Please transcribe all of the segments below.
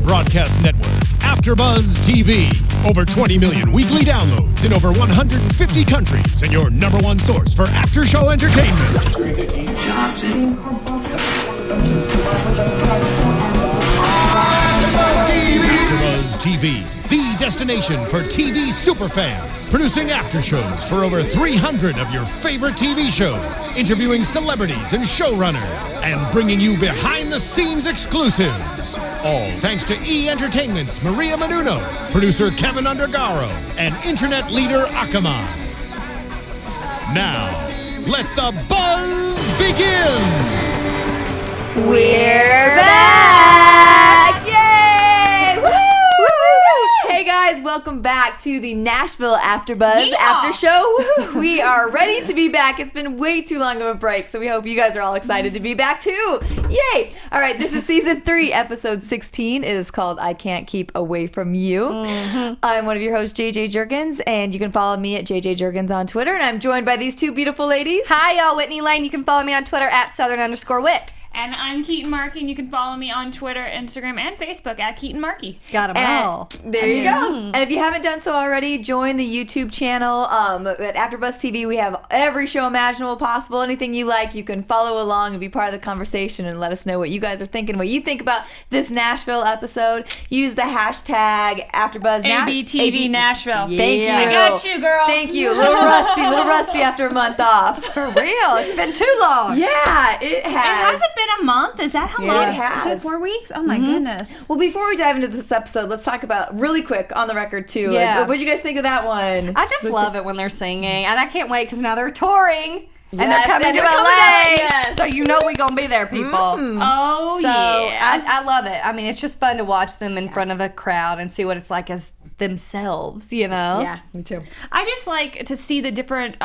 American broadcast network, AFTERBUZZ TV. Over 20 million weekly downloads in over 150 countries, and your number one source for after-show entertainment. AFTERBUZZ TV, the destination for TV superfans. Producing aftershows for over 300 of your favorite TV shows. Interviewing celebrities and showrunners. And bringing you behind-the-scenes exclusives. All thanks to E! Entertainment's Maria Menounos, producer Kevin Undergaro, and internet leader Akamai. Now, let the buzz begin! We're back! Yay! Woo! Hey guys, welcome back to the Nashville AfterBuzz After Show. We are ready to be back. It's been way too long of a break, so we hope you guys are all excited to be back too. Yay! All right, this is season 3, episode 16. It is called I Can't Keep Away From You. I'm one of your hosts, JJ Jurgens, and you can follow me at JJ Jurgens on Twitter, and I'm joined by these two beautiful ladies. Hi, y'all. Whitney Lane. You can follow me on Twitter at Southern_Wit. And I'm Keetin Marchi, and you can follow me on Twitter, Instagram, and Facebook at Keetin Marchi. Got 'em all. There you go. And if you haven't done so already, join the YouTube channel. At AfterBuzz TV, we have every show imaginable possible. Anything you like, you can follow along and be part of the conversation and let us know what you guys are thinking, what you think about this Nashville episode. Use the hashtag AfterBuzz ABTV Nashville. Thank you. I got you, girl. Thank you. A little rusty after a month off. For real. It's been too long. Yeah, it has. It hasn't been a month. Is that how long? It has. 4 weeks? Oh my goodness. Well, before we dive into this episode, let's talk about really quick on the record too. Yeah. What did you guys think of that one? I just love it when they're singing, and I can't wait because now they're touring. And they're Yes, coming and to they're LA. coming to LA, yes. So you know we're going to be there, people. Oh, So yeah. I love it. I mean, it's just fun to watch them in front of a crowd and see what it's like as themselves, you know? Yeah, me too. I just like to see the different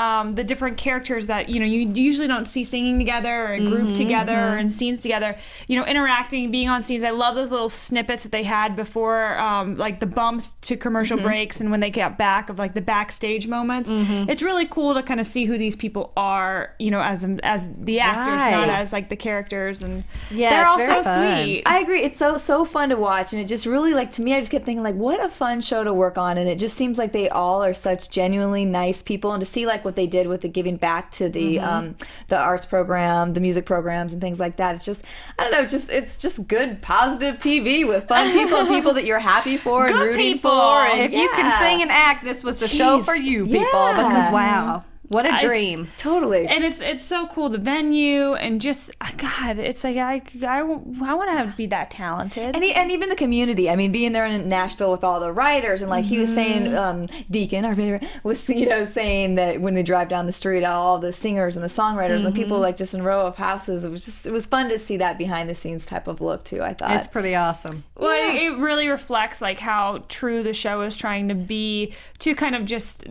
characters that, you usually don't see singing together or grouped together or in scenes together, interacting, being on scenes. I love those little snippets that they had before, like the bumps to commercial breaks and when they get back of like the backstage moments. It's really cool to kind of see who these people are, as the actors, not as like the characters. And they're all so sweet. I agree. It's so fun to watch, and it just really, like, to me, I just kept thinking, like, what a fun show to work on, and it just seems like they all are such genuinely nice people, and to see like what they did with the giving back to the arts program, the music programs, and things like that. It's just, I don't know, it's just good positive TV with fun people and people that you're happy for and rooting for. And if you can sing and act, this was the show for you, people. Because wow. What a dream. Totally. And it's so cool, the venue, and just, God, it's like, I want to be that talented. And even the community. I mean, being there in Nashville with all the writers, and like he was saying, Deacon, our favorite, was, saying that when they drive down the street, all the singers and the songwriters and the people like just in a row of houses, it was fun to see that behind the scenes type of look too, I thought. It's pretty awesome. Well, it really reflects like how true the show is trying to be to kind of just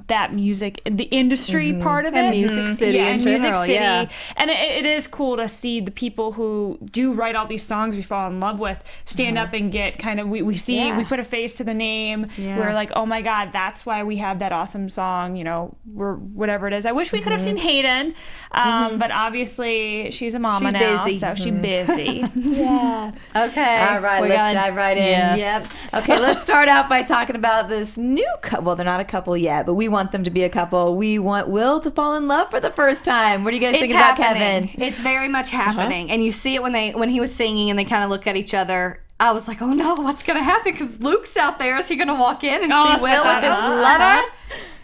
that music, the industry part of and it. Music City in general, Music City. And it is cool to see the people who do write all these songs we fall in love with stand up and get kind of, we put a face to the name. We're like, oh my God, that's why we have that awesome song, whatever it is. I wish we could have seen Hayden, but obviously she's a mama now, busy. so she's busy. Yeah. Okay. All right, let's dive right in. Yes. Yep. Okay, let's start out by talking about this new couple. Well, they're not a couple yet, but we want them to be a couple. We want Will to fall in love for the first time. What do you guys think about Kevin? It's very much happening. And you see it when he was singing and they kind of look at each other. I was like, oh no, what's going to happen? Because Luke's out there. Is he going to walk in and see Will with his lover?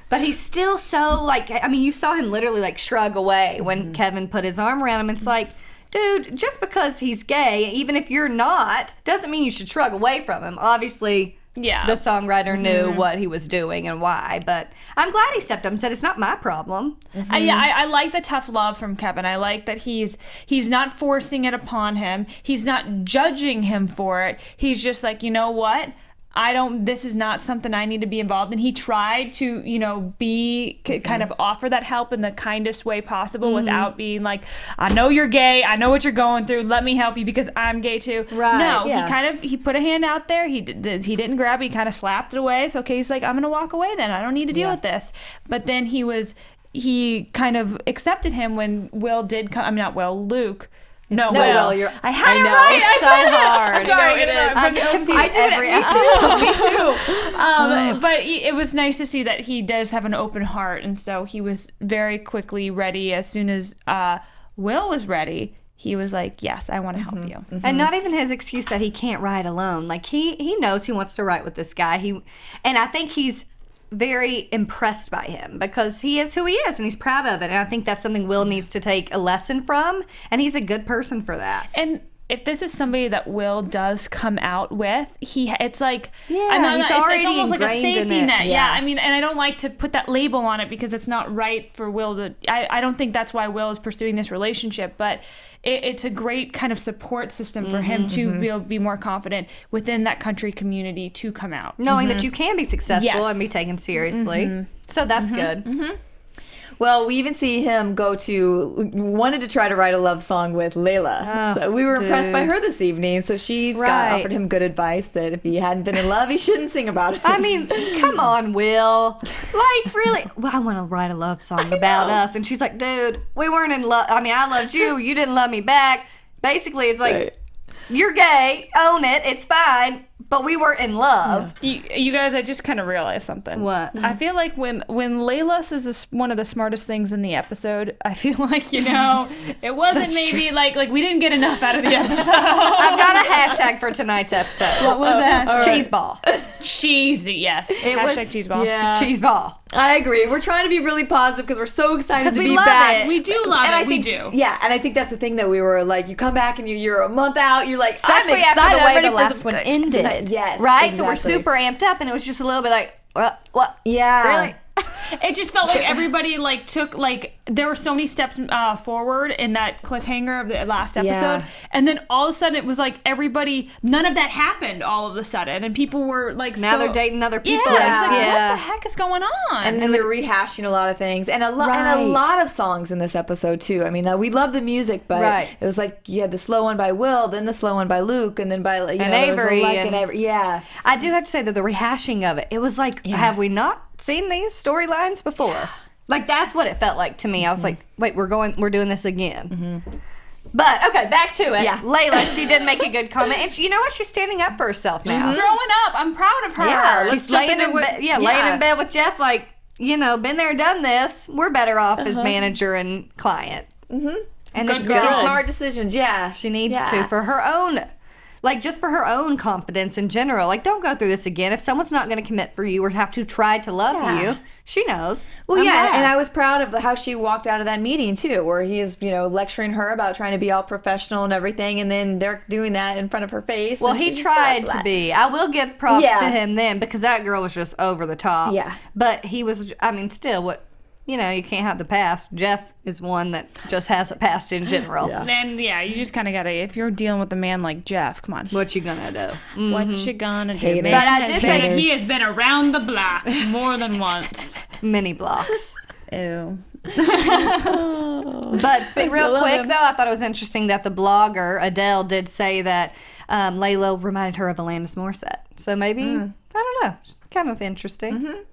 But he's still so you saw him literally shrug away when Kevin put his arm around him. It's like, dude, just because he's gay, even if you're not, doesn't mean you should shrug away from him. Obviously, the songwriter knew what he was doing and why, but I'm glad he stepped up and said, it's not my problem. I like the tough love from Kevin. I like that he's not forcing it upon him. He's not judging him for it. He's just like, you know what? this is not something I need to be involved in. He tried to, kind of offer that help in the kindest way possible without being like, I know you're gay. I know what you're going through. Let me help you because I'm gay too. Right. No, he put a hand out there. He didn't grab it. He kind of slapped it away. So, okay, he's like, I'm going to walk away then. I don't need to deal with this. But then he kind of accepted him when Luke No, Will. I had it know. right. It's so hard. I'm sorry. I get confused I do every it. episode. Me too. But it was nice to see that he does have an open heart, and so he was very quickly ready. As soon as Will was ready, he was like, yes, I want to help you. And not even his excuse that he can't ride alone. Like, he knows he wants to ride with this guy. And I think he's very impressed by him because he is who he is and he's proud of it. And I think that's something Will needs to take a lesson from. And he's a good person for that. And if this is somebody that Will does come out with, it's like, Yeah, it's already almost like a ingrained in safety it. net. Yeah. I mean, and I don't like to put that label on it because it's not right for Will to. I don't think that's why Will is pursuing this relationship, but it's a great kind of support system for him to be more confident within that country community to come out. Knowing that you can be successful Yes. and be taken seriously. So that's good. Well, we even see him wanted to try to write a love song with Layla. So we were impressed by her this evening. So she offered him good advice that if he hadn't been in love, he shouldn't sing about it. I mean, come on, Will. Like, really? Well, I want to write a love song about us. And she's like, dude, we weren't in love. I mean, I loved you. You didn't love me back. Basically, it's like, you're gay. Own it. It's fine. But we weren't in love. You guys, I just kind of realized something. What? I feel like when Layla says one of the smartest things in the episode, I feel like, it wasn't maybe like we didn't get enough out of the episode. I've got a hashtag for tonight's episode. What was that? Cheese ball. Cheesy, yes. It Hashtag was cheese ball. Yeah. cheese ball. I agree. We're trying to be really positive because we're so excited 'Cause to we be love back. it. We do love And it. I We think, do. Yeah, and I think that's the thing that we were like, you come back and you're a month out, you're like, Especially I'm excited, after the I'm way ready the for last some one good ended. tonight. Yes. Right? So we're exactly. super amped up, and it was just a little bit like, what? Yeah. Really? It just felt like everybody took there were so many steps forward in that cliffhanger of the last episode, Yeah. and then all of a sudden it was like none of that happened all of a sudden, and people were like, Now they're dating other people. Yeah, it's like, Yeah. what the heck is going on? And then they're rehashing a lot of things, and a lot of songs in this episode too. I mean, we love the music, but it was like you had the slow one by Will, then the slow one by Luke, and then by Avery, and Avery. Yeah, I do have to say that the rehashing of it was like, have we not seen these storylines before? Like, that's what it felt like to me. I was like, wait, we're doing this again. But okay, back to it. Yeah. Layla, she did make a good comment, and you know what? She's standing up for herself now. She's growing up. I'm proud of her. Yeah, Let's she's jump laying into in bed. Yeah, laying in bed with Jeff. Like, been there, done this. We're better off as manager and client. And it's making good. smart decisions. Yeah, She needs to for her own, just for her own confidence in general. Like, don't go through this again. If someone's not going to commit for you or have to try to love you, she knows. Well, I'm yeah, glad. and I was proud of how she walked out of that meeting too, where he's lecturing her about trying to be all professional and everything, and then they're doing that in front of her face. Well, and he she just tried flat. to be. I will give props Yeah. to him then, because that girl was just over the top. Yeah. But he was, still, you can't have the past. Jeff is one that just has a past in general. And you just kind of gotta, if you're dealing with a man like Jeff, come on. What you gonna do? What you gonna do? Haters. Mason But I has did been- think- he has been around the block more than once. Mini blocks. Ew. But real love quick, him. though, I thought it was interesting that the blogger, Adele, did say that Layla reminded her of Alanis Morissette. So maybe, I don't know, it's kind of interesting.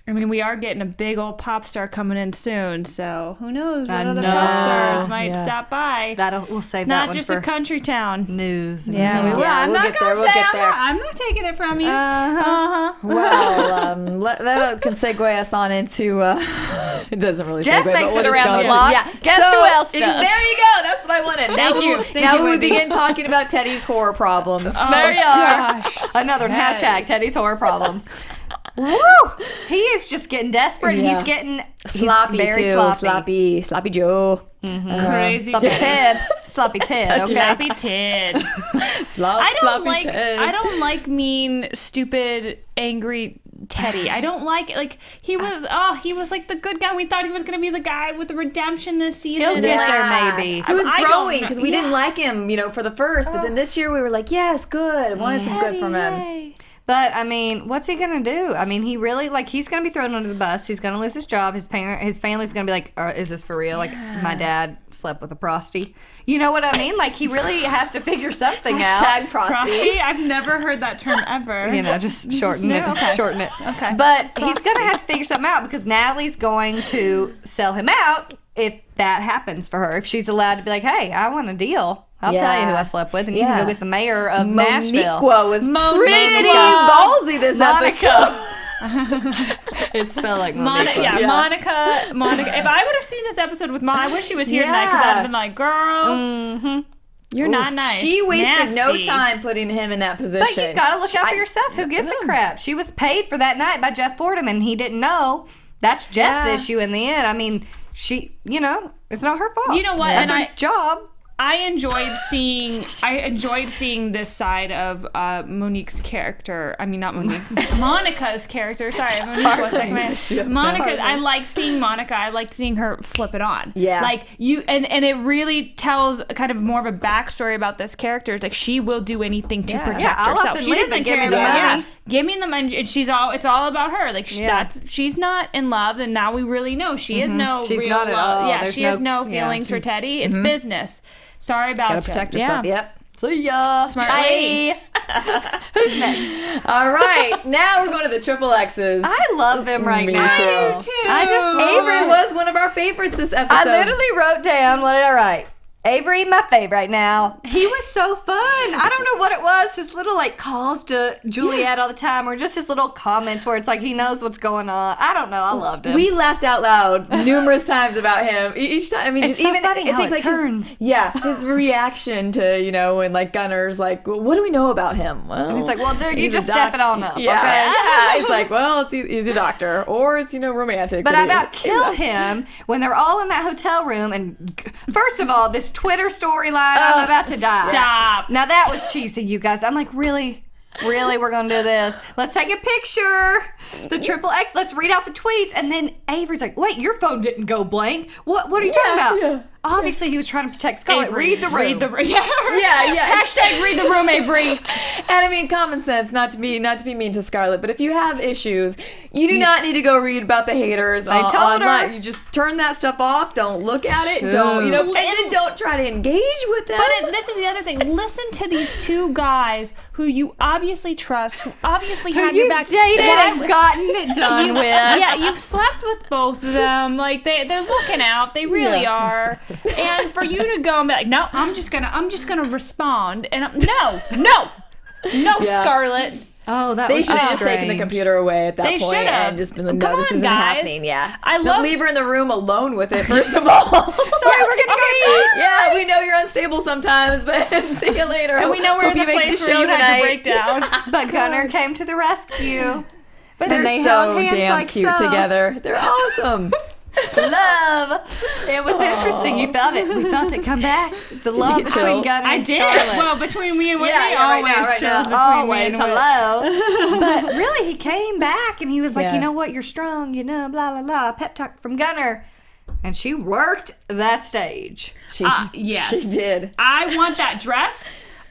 I mean, we are getting a big old pop star coming in soon, so who knows what I other know. pop stars might stop by. We'll save that Not one just for a country town. news. Yeah, we will. Yeah, I'm we'll not get gonna there, we'll say get there. I'm not taking it from you. Well, that can segue us on into. It doesn't really. Jeff segue, makes but it what is around the going block. on. Yeah. Guess who else does? There you go. That's what I wanted. Thank you. Now we Whitney. begin talking about Teddy's horror problems. There you are. Gosh. Another hashtag, Teddy's horror problems. Woo! He is just getting desperate, and he's getting Sloppy very too. sloppy. Sloppy Joe. Crazy Sloppy Ted. Ted. Sloppy Ted, okay? Sloppy Ted. Sloppy Ted. I don't like mean, stupid, angry Teddy. I don't like it. Like, he was like the good guy. We thought he was going to be the guy with the redemption this season. He'll get there, maybe. He was I don't growing know. because we didn't like him, for the first. But then this year we were like, yes, good. I wanted some good from him. Yay. But, what's he going to do? He really, he's going to be thrown under the bus. He's going to lose his job. His family's going to be like, is this for real? Like, my dad slept with a prosty. You know what I mean? Like, he really has to figure something out. Hashtag prosty. Prosty? I've never heard that term ever. Just shorten new? it. Okay. Shorten it. Okay. But he's going to have to figure something out because Natalie's going to sell him out if that happens for her, if she's allowed to be like, hey, I want a deal. I'll tell you who I slept with, and you can go get the mayor of Nashville. Moniqua was pretty ballsy this episode. It spelled like Monica. Monica. If I would have seen this episode with I wish she was here tonight, because I'd have been like, girl, you're not nice. She wasted no Nasty. time putting him in that position. But you gotta look out for yourself. Who gives a crap? She was paid for that night by Jeff Fordham, and he didn't know. That's Jeff's issue in the end. I mean, she, it's not her fault. You know what? That's And her job. I enjoyed seeing this side of Monique's character. I mean, not Monique. Monica's character. Sorry, Monique was second. Monica. I like seeing Monica. I like seeing her flip it on. Yeah. Like and it really tells kind of more of a backstory about this character. It's like she will do anything to protect I'll herself. up and She leave doesn't and give care me the about- money. Give me the money. And it's all about her. Like she's not in love, and now we really know she has no She's real not at love. all. Yeah, There's she has no- no feelings for Teddy. It's business. Sorry about Gotta protect herself. Yeah. Yep. See ya. Smart Bye. lady. Who's next? All right. Now we're going to the triple X's. I love them right Me now. too. I just love Avery it. was one of our favorites this episode. I literally wrote down, what did I write? Avery, my fave right now. He was so fun. I don't know what it was. His little calls to Juliette all the time, or just his little comments where it's like he knows what's going on. I don't know. I loved him. We laughed out loud numerous times about him. Each time, I mean, It's just so even funny how think, it turns. His reaction to when Gunner's like, well, what do we know about him? Well, He's like, well, dude, you he's a just step it on up. Yeah, Okay? yeah. He's like, well, he's a doctor, or it's romantic. But I about killed him when they're all in that hotel room. And first of all, this Twitter storyline, I'm about to die. Stop. Now that was cheesy, you guys. I'm like, really? Really, we're gonna do this? Let's take a picture. The triple X. Let's read out the tweets. And then Avery's like, "Wait, your phone didn't go blank. What are you talking about?" Yeah. Obviously, he was trying to protect Scarlett. Avery, Read the room. Yeah. Hashtag read the room, Avery. And I mean, common sense, not to be mean to Scarlett, but if you have issues, you do not need to go read about the haters I told online. her. You just turn that stuff off. Don't look at it. Shoot. Don't and then don't try to engage with them. But this is the other thing. Listen to these two guys who you obviously trust, who obviously have your You've back. dated and gotten it done with. Yeah, you've slept with both of them. Like they're looking out. They really are. And for you to go and be like, no, I'm just gonna respond. And no, Scarlett. Oh, that They was should have just strange. taken the computer away at that They point should've. and just been like, Come no, this on, isn't guys. happening. Yeah. I But love- leave her in the room alone with it, first of all. Sorry, we're gonna go eat. Yeah, we know you're unstable sometimes, but see you later. And we know we're Hope in the you make place the where show you had to tonight. break down. But Gunner came to the rescue. But And they're they so held hands damn like cute so. together. They're awesome. Love. It was interesting. You felt it. We felt it come back. The love get between chills? Gunner I and did. Scarlett. Well, between me and Whitney, right now, always right chills now. between me Always, and Whitney. hello. But really, he came back and he was like, Yeah. you know what, you're strong, blah, blah, blah. Pep talk from Gunner. And she worked that stage. Yes. She did. I want that dress.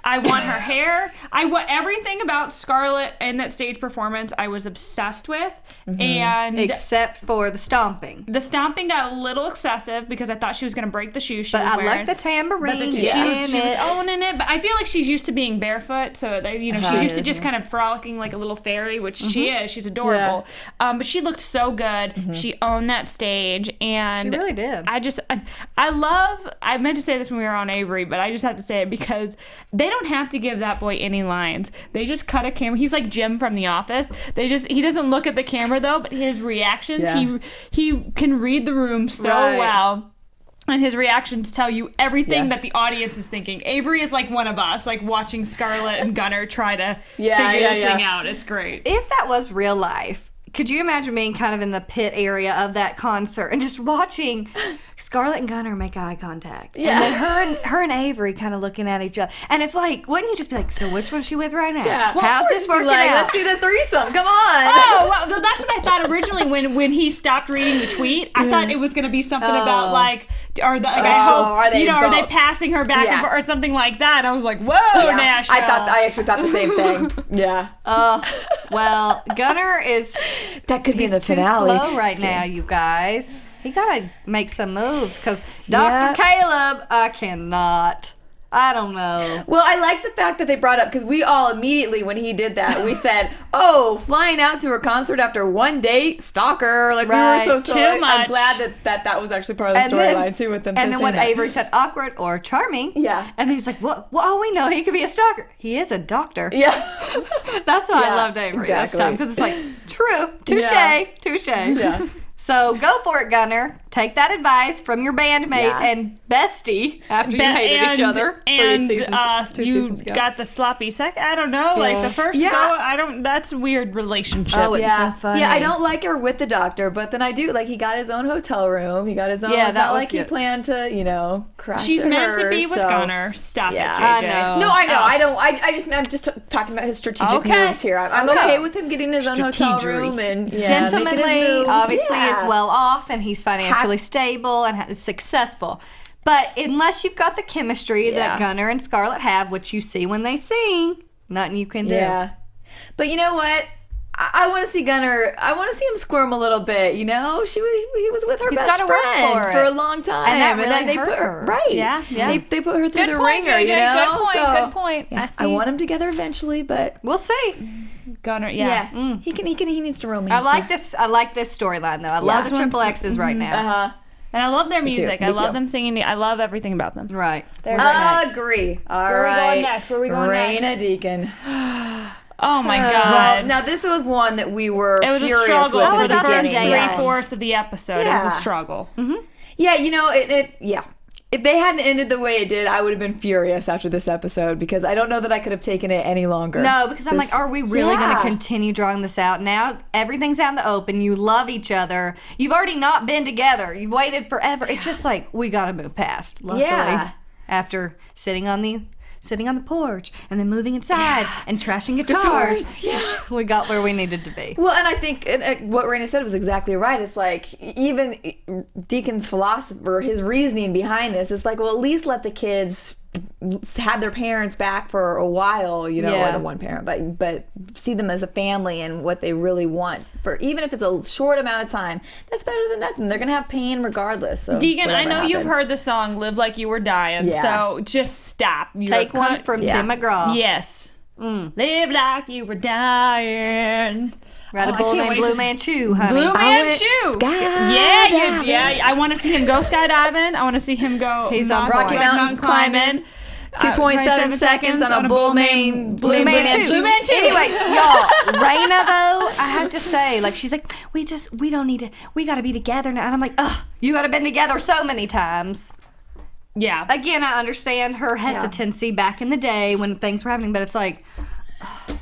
I want her hair. I want everything about Scarlett and that stage performance I was obsessed with. And Except for the stomping. the stomping got a little excessive because I thought she was going to break the shoe she But was I wearing. like the tambourine. But in she was it. owning it. But I feel like she's used to being barefoot, so that, she's used to just kind of frolicking like a little fairy, which she is. She's adorable. But she looked so good. She owned that stage, and She really did. I meant to say this when we were on Avery, but I just have to say it because they don't have to give that boy any lines. They just cut a camera. He's like Jim from The Office. He doesn't look at the camera though, but his reactions, he can read the room so well. And his reactions tell you everything that the audience is thinking. Avery is like one of us, like watching Scarlett and Gunner try to figure this thing out. It's great. If that was real life, could you imagine being kind of in the pit area of that concert and just watching Scarlett and Gunner make eye contact? Yeah. And then her and Avery kind of looking at each other. And it's like, wouldn't you just be like, so which one's she with right now? Yeah. How's this working Like, out? let's see the threesome. Come on. Oh, well, that's what I thought originally when he stopped reading the tweet. I thought it was going to be something about like, I hope, are they are they both- passing her back and forth or something like that? I was like, whoa, Nashville. I actually thought the same thing. Yeah. Well, Gunner is That could be he's the too finale. slow right now, you guys. He gotta make some moves because Dr. Caleb, I cannot. I don't know. Well, I like the fact that they brought up, because we all immediately, when he did that, we said, oh, flying out to her concert after one date, stalker. Like, Right. we were so Too much. I'm glad that was actually part of the And then- storyline, too, with them. And then when saying that. Avery said awkward or charming. Yeah. And then he's like, well, we know he could be a stalker. He is a doctor. Yeah. That's why I Yeah, loved Avery this exactly. time. Because it's like, true. Touche. Yeah. Touche. Yeah. So go for it, Gunner. Take that advice from your bandmate Yeah. and bestie after you hated each other. And 2 you seasons ago. got the sloppy sec. I don't know. Like the first Yeah. go, that's a weird relationship. Oh, it's Yeah. so funny. Yeah, I don't like her with the doctor, but then I do. Like, he got his own hotel room. He got his own. Yeah, it's that not was like he good. planned to, crash She's at meant to her, be with so. Gunner. Stop Yeah. it, I JJ. know. No, I know. Oh. I don't. I'm just talking about his strategic Okay. moves here. I'm okay with him getting his own hotel Strategery. room and making his Gentlemanly, moves. obviously, Yeah. is well off and he's financially stable and is successful. But unless you've got the chemistry that Yeah. Gunner and Scarlett have, which you see when they sing, nothing you can do. Yeah. But you know what? I want to see Gunner. I want to see him squirm a little bit. He was with her He's best gotta work friend for for it. a long time, And that then really they hurt put her. right. Yeah, yeah. They put her through Good the point, ringer. JJ. So, Good point. Yeah, I I want them together eventually, but We'll see. Gunner. yeah, Yeah. he needs to romance. I like this. I like this storyline though. I love the This one's- triple X's right now. And I love their too, music. me I love too. them singing. I love everything about them. Right. There's next. Agree. All Where are we right. going next? Where are we going Rayna next? Deacon. Oh my Well, god. now this was one that we were It was a furious struggle with That for was the at the our first beginning. day. Yes. 3/4 of the episode. It was Yeah. a struggle. Yeah, yeah. If they hadn't ended the way it did, I would have been furious after this episode because I don't know that I could have taken it any longer. No, because I'm This- like, are we really going Yeah. to continue drawing this out? Now everything's out in the open. You love each other. You've already not been together. You've waited forever. It's just like, we got to move past. Luckily, Yeah. after sitting on the porch and then moving inside and trashing guitars, Yeah. we got where we needed to be. Well, and I think what Rayna said was exactly right. It's like even Deacon's philosophy, or his reasoning behind this is like, well, at least let the kids have their parents back for a while, Yeah. or the one parent, but see them as a family and what they really want for, even if it's a short amount of time. That's better than nothing. They're gonna have pain regardless. Of Deacon, I whatever know you've happens. heard the song "Live Like You Were Dying," Yeah. so just stop. Take one from Tim McGraw. Yes. Live like you were dying. Right, Oh, a I bull can't named wait. Blue Manchu, honey. Blue I went Manchu. skydiving. Yeah. I want to see him go skydiving. I want to see him go. He's on Rocky Mountain climbing. 2.7 seconds on a bull named Blue Manchu. Blue Manchu. Anyway, y'all, Rayna though, I have to say, like, she's like, we don't need to, we gotta be together now. And I'm like, ugh, you gotta been together so many times. Yeah. Again, I understand her hesitancy back in the day when things were happening, but it's like, ugh,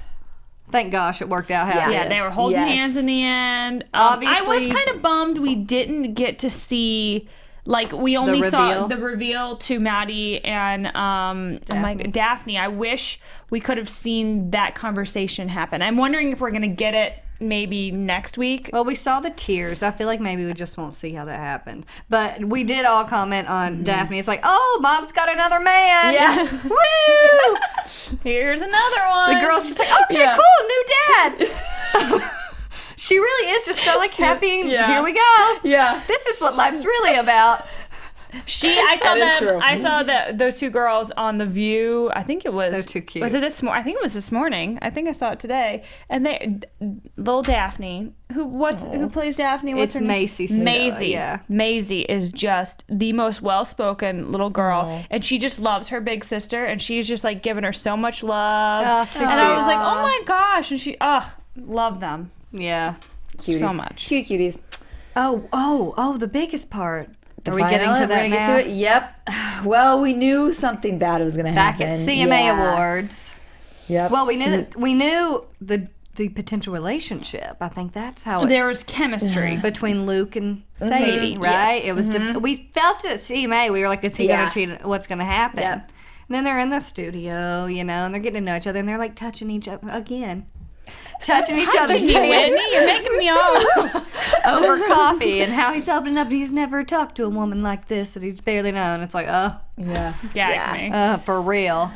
thank gosh it worked out how it Yeah, did. they were holding Yes. hands in the end. I was Obviously- kind of bummed we didn't get to see, like, we only saw reveal? the reveal to Maddie and Daphne. I wish we could have seen that conversation happen. I'm wondering if we're going to get it maybe next week. Well, we saw the tears. I feel like maybe we just won't see how that happened. But we did all comment on Daphne. It's like, oh, Mom's got another man. Yeah. Woo! Here's another one. The girl's just like, okay, Yeah. cool, new dad. She really is just so like happy. yeah. Here we go. Yeah. This is what life's really about. I saw That is them. true. I saw those two girls on The View. I think it was. They're too cute. Was it this morning? I think it was this morning. I think I saw it today. And little Daphne, who plays Daphne? What's It's her name? Macy. Maisie. Yeah. Maisie is just the most well-spoken little girl, and she just loves her big sister, and she's just like giving her so much love. Too and cute. I was like, oh my gosh, and she, love them Yeah. Cuties. so much. Cute cuties. Oh, the biggest part. Are we Finally, getting to we're that gonna now? get to it. Yep. Well, we knew something bad was going to Back happen. at CMA Yeah. Awards. Yep. Well, we knew this. We knew the potential relationship. I think that's how it There was chemistry. between Luke and Sadie, right? Yes. It was. We felt it at CMA. We were like, "Is he Yeah. gonna cheat? What's gonna happen?" Yeah. And then they're in the studio, and they're getting to know each other, and they're like touching each other again, touching each other's Touching you, hands Whitney. You're making me all. over coffee, and how he's opening up. He's never talked to a woman like this that he's barely known. It's like, Yeah. Gag me. for real.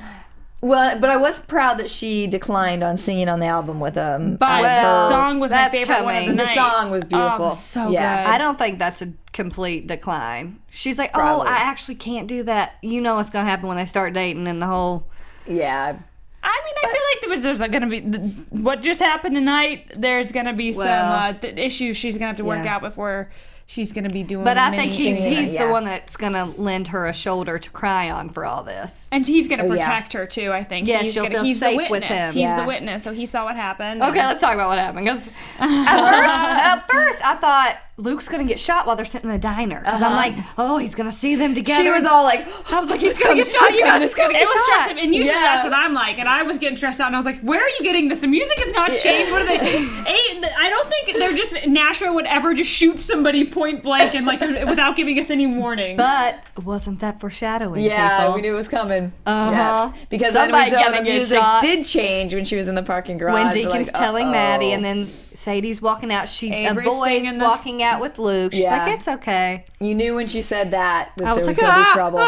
Well, but I was proud that she declined on singing on the album with him. But the song was my favorite one of the The night. song was beautiful. So yeah. good. I don't think that's a complete decline. She's like, Probably. I actually can't do that. You know what's going to happen when they start dating and the whole... Yeah. I mean, I feel like there's going to be what just happened tonight. There's going to be some issues she's going to have to work out before she's going to be doing. But I think many things. he's the one that's going to lend her a shoulder to cry on for all this. And he's going to protect her too. I think. Yeah, he's she'll feel he's safe the witness. with him. He's the witness, so he saw what happened. Okay, let's talk about what happened. Because at first I thought Luke's gonna get shot while they're sitting in the diner. Because I'm like, oh, he's gonna see them together. She was all like, I was like, he's gonna get shot. You guys, gonna get It was shot. stressful, and usually that's what I'm like. And I was getting stressed out, and I was like, "Where are you getting this? The music has not changed. What are they? I don't think they're just Nashville would ever just shoot somebody point blank and like without giving us any warning." But wasn't that foreshadowing? yeah, people? we knew it was coming. Uh-huh. Because Somebody then gonna the get music shot. did change when she was in the parking garage. When We're Deacon's like, telling Maddie, and then Sadie's walking out, she Avery's avoids singing this- walking out with Luke. She's Yeah. like, it's okay. you knew when she said that I was there was like, gonna be trouble.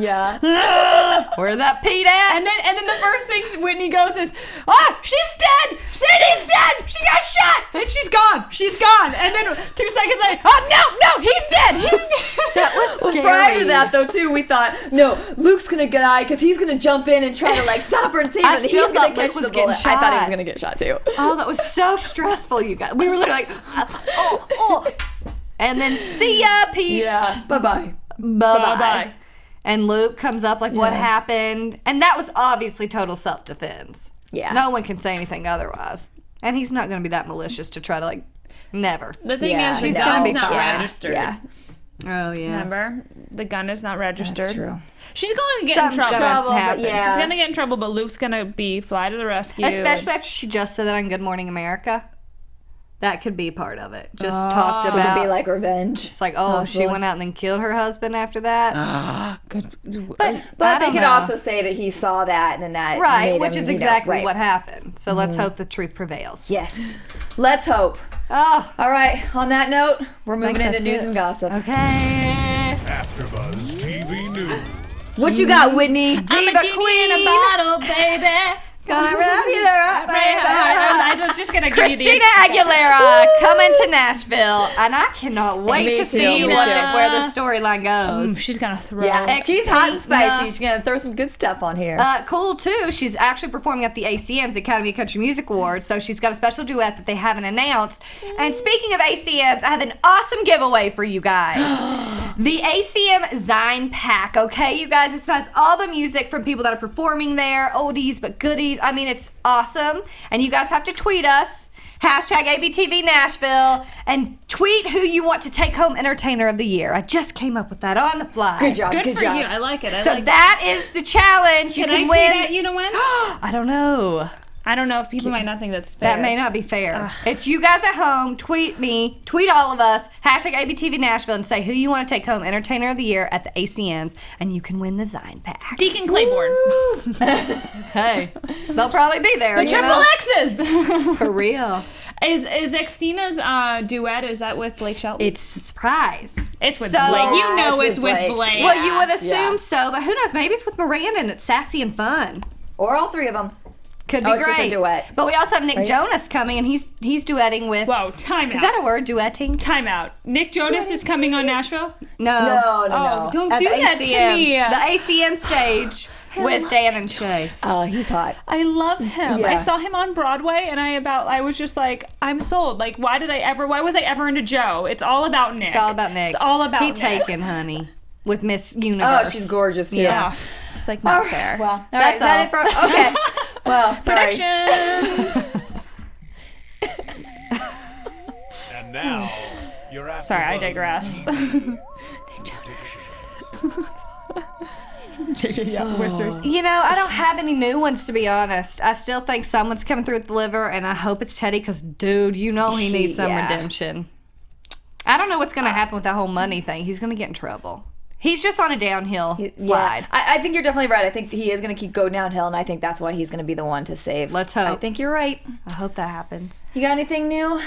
Yeah. Where's that Pete at? And then the first thing Whitney goes is, she's dead! Sadie's dead! She got shot! And she's gone! She's gone! And then 2 seconds later, no, he's dead! He's dead! That was Well, scary. prior to that, though, too, we thought, no, Luke's gonna die because he's gonna jump in and try to like stop her and save her. I and still he's gonna thought catch Luke was the bullet. getting I thought he was shot. gonna get shot too. Oh, that was so stressful, you guys. We were literally like, oh. And then see ya, Pete. Yeah. Bye bye. Bye-bye. And Luke comes up like, what happened? And that was obviously total self-defense. Yeah. No one can say anything otherwise. And he's not going to be that malicious to try to like, never. The thing Yeah, is, the she's gun's gonna be not fine. registered. Yeah. Oh, yeah. Remember? The gun is not registered. That's true. She's going to get Something's in trouble. gonna happen. yeah. She's going to get in trouble, but Luke's going to fly to the rescue. Especially after she just said that on Good Morning America. That could be part of it. Just talked So it about. could be like revenge. It's like, oh, she went out and then killed her husband after that. Good. But I they don't could know. also say that he saw that and then that Right, made which him, is you know, exactly right. what happened. So let's hope the truth prevails. Yes. Let's hope. Oh, All right. On that note, we're moving think into that's news it. and gossip. okay. AfterBuzz TV News. What you got, Whitney? I'm a Diva genie in a queen. bottle, baby. Gonna run you the right way. I was just going to give you the... Christina Aguilera coming to Nashville, and I cannot wait Me to too, see me where too. the storyline goes. She's going to throw... Yeah. She's hot and spicy. Christina. She's gonna throw some good stuff on here. Cool too. She's actually performing at the ACMs, Academy of Country Music Awards. So she's got a special duet that they haven't announced. And speaking of ACMs, I have an awesome giveaway for you guys. The ACM Zine Pack. Okay, you guys, it has all the music from people that are performing there, oldies but goodies. I mean, it's awesome. And you guys have to tweet us. Hashtag ABTV Nashville and tweet who you want to take home Entertainer of the Year. I just came up with that on the fly. Good job. Good Good for job. you. I like it. So that is the challenge. You Can can I win. tweet at you to win? I don't know. I don't know if people might not think that's fair. That may not be fair. It's you guys at home. Tweet me. Tweet all of us. Hashtag ABTV Nashville and say who you want to take home Entertainer of the Year at the ACMs, and you can win the Zine Pack. Deacon Claiborne. Hey, they'll probably be there. The you triple know? X's. For real. Is Xtina's duet, is that with Blake Shelton? It's a surprise. It's with So- Blake. You know it's it's with with Blake. Blake. Well, you would assume Yeah. so, but who knows? Maybe it's with Miranda and it's sassy and fun. Or all three of them. Could be Oh, it's great. just a duet. But we also have Nick Right? Jonas coming, and he's duetting with. Whoa, time out. Is that a word? Duetting? Time out. Nick Jonas is coming on Nashville? No. Oh, don't At do the that to ACMs. me. The ACM stage with Dan and Shay. Oh, he's hot. I love him. Yeah. I saw him on Broadway, and I was just like, I'm sold. Like, why was I ever into Joe? It's all about Nick. It's all about Nick. It's all about He Nick. taken, honey, with Miss Oh, Universe. she's gorgeous too. Yeah. It's like not fair. Well, all right. Is that it for? Okay. Well, sorry. Predictions. And now, your AfterBuzz Sorry, I digress. TV JJ, yeah, whispers. You know, I don't have any new ones, to be honest. I still think someone's coming through with the liver, and I hope it's Teddy, because, dude, you know he needs some Yeah. redemption. I don't know what's going to happen with that whole money thing. He's going to get in trouble. He's just on a downhill slide. Yeah. I think you're definitely right. I think he is going to keep going downhill, and I think that's why he's going to be the one to save. Let's hope. I think you're right. I hope that happens. You got anything new?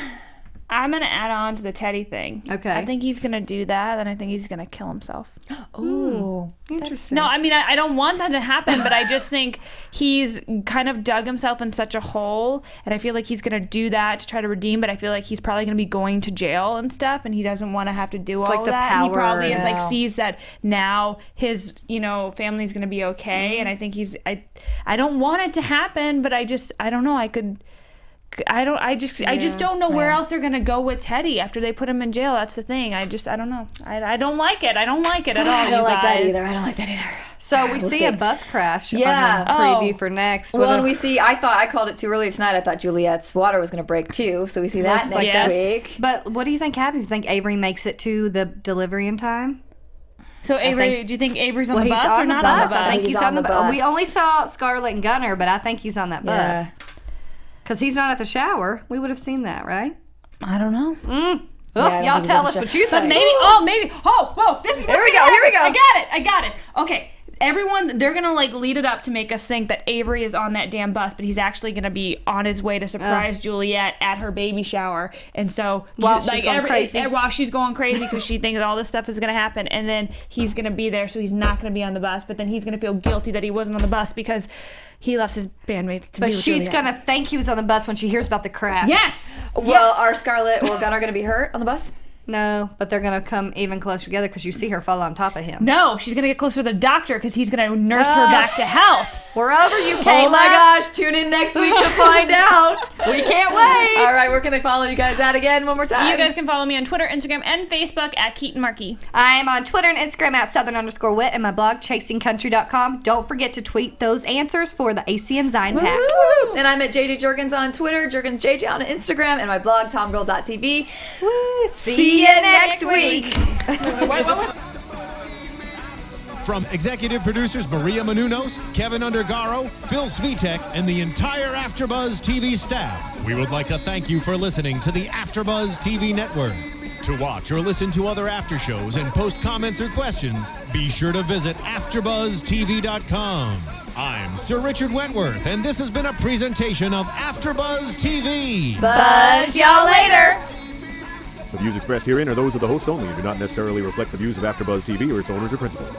I'm going to add on to the Teddy thing. Okay. I think he's going to do that, and I think he's going to kill himself. Oh, interesting. No, I mean, I don't want that to happen, but I just think he's kind of dug himself in such a hole, and I feel like he's going to do that to try to redeem, but I feel like he's probably going to be going to jail and stuff, and he doesn't want to have to do all of that. And he probably is like sees that now his, family's going to be okay, and I think I don't want it to happen, but I don't know, I just don't know where else they're gonna go with Teddy after they put him in jail. That's the thing. I don't know. I don't like it. I don't like it at all. I don't like that either. I don't like that either. So we see a bus crash on the preview for next. Well, and we see, I called it too early tonight. I thought Juliette's water was going to break too. So we see that next week. But what do you think happens? Do you think Avery makes it to the delivery in time? So Avery, do you think Avery's on the bus or not on the bus? I think he's on the bus. We only saw Scarlett and Gunnar, but I think he's on that bus. Because he's not at the shower. We would have seen that, right? I don't know. Y'all tell us what you think. But maybe. Whoa. This is Here we go. I got it. Okay. Everyone, they're going to lead it up to make us think that Avery is on that damn bus, but he's actually going to be on his way to surprise Juliette at her baby shower. And so, while she's going crazy because she thinks all this stuff is going to happen, and then he's going to be there, so he's not going to be on the bus, but then he's going to feel guilty that he wasn't on the bus because he left his bandmates to be with Juliette. But she's going to think he was on the bus when she hears about the crash. Yes! Well, are Scarlett or Gunnar going to be hurt on the bus? No, but they're going to come even closer together because you see her fall on top of him. No, she's going to get closer to the doctor because he's going to nurse her back to health. We're over you, Kayla. Oh my gosh, tune in next week to find out. We can't wait. All right, where can they follow you guys at again one more time? You guys can follow me on Twitter, Instagram, and Facebook at Keetin Marchi. I am on Twitter and Instagram at Southern_Wit and my blog, chasingcountry.com. Don't forget to tweet those answers for the ACM Zine Pack. Woo! And I'm at JJ Jurgens on Twitter, JurgensJJ on Instagram, and my blog, TomGirl.tv. Woo! See you next week. Wait. From executive producers Maria Menounos, Kevin Undergaro, Phil Svitek, and the entire AfterBuzz TV staff, we would like to thank you for listening to the AfterBuzz TV network. To watch or listen to other after shows and post comments or questions, be sure to visit AfterBuzzTV.com. I'm Sir Richard Wentworth, and this has been a presentation of AfterBuzz TV. Buzz y'all later. The views expressed herein are those of the hosts only and do not necessarily reflect the views of AfterBuzz TV or its owners or principals.